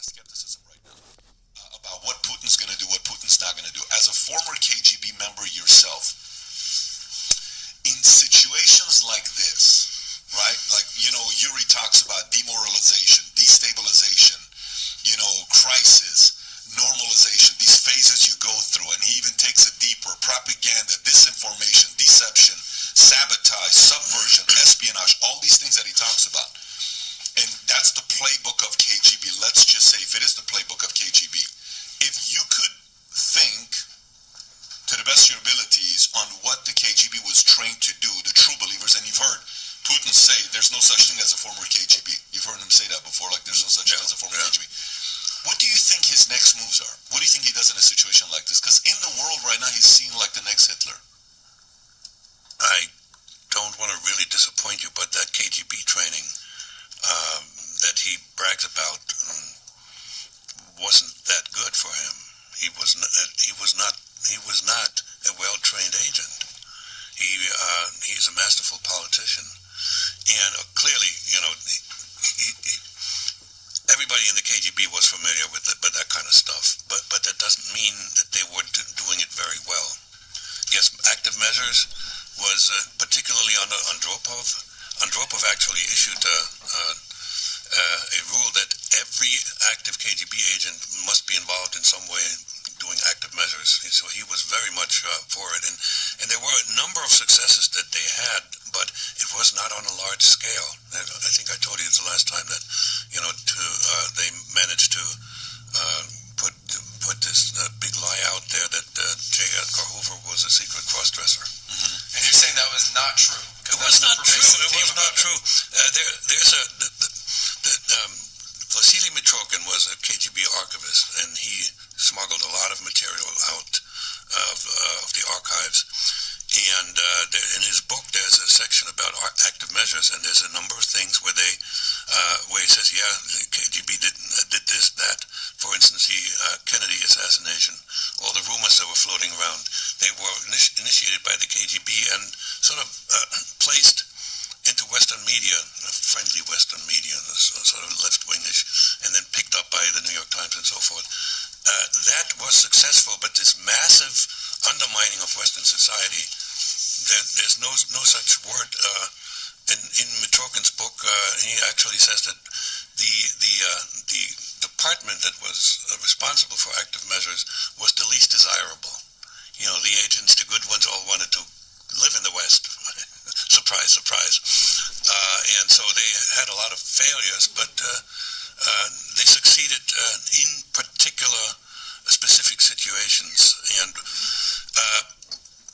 skepticism right now about what Putin's going to do, what Putin's not going to do. As a former KGB member yourself, in situations like this, right? Like, Yuri talks about demoralization, destabilization, crisis, normalization, these phases you go through, and he even takes it deeper: propaganda, disinformation, deception, sabotage, subversion, espionage, all these things that he talks about. And that's the playbook of KGB. Let's just say, if it is the playbook of KGB, if you could think to the best of your abilities on what the KGB was trained to do, the true believers, and you've heard Putin say there's no such thing as a former KGB. You've heard him say that before, like there's no such thing as a former KGB. What do you think his next moves are? What do you think he does in a situation like this? Because in the world right now, he's seen like the next Hitler. I don't want to really disappoint you, but that KGB training that he brags about wasn't that good for him. He was not a well-trained agent. He's a masterful politician, and clearly, everybody in the KGB was familiar with that kind of stuff. But that doesn't mean that they were doing it very well. Yes, active measures was particularly under Andropov. Andropov actually issued a rule that every active KGB agent must be involved in some way doing active measures. So he was very much for it. And there were a number of successes that they had, but it was not on a large scale. I think I told you the last time that, they managed to put this big lie out there that J. Edgar Hoover was a secret cross-dresser. Mm-hmm. And you're saying that was not true? It was not true. It was not true. Vasily Mitrokin was a KGB archivist, and he smuggled a lot of material out of the archives. And in his book, there's a section about active measures, and there's a number of things where he says, yeah, the KGB did this, that. For instance, the Kennedy assassination, all the rumors that were floating around, they were initiated by the KGB and sort of placed into Western media, friendly Western media, sort of left-wingish, and then picked up by the New York Times and so forth. That was successful, but this massive undermining of Western society, there's no such word. In Mitrokin's book, he actually says that the department that was responsible for active measures was the least desirable. The agents, the good ones, all wanted to live in the West. Surprise, surprise. And so they had a lot of failures, but they succeeded in particular specific situations. And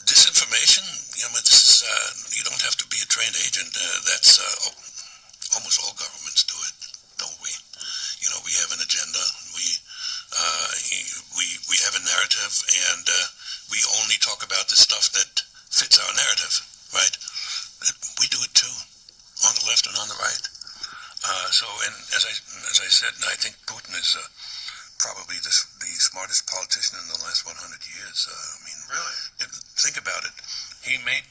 disinformation, you don't have to be a trained agent. That's almost all governments do it, don't we? We have an agenda. We have a narrative, and we only talk about the stuff that fits our narrative, right? We do it too, on the left and on the right. And as I said, I think Putin is probably the smartest politician in the last 100 years. Really? Think about it. He made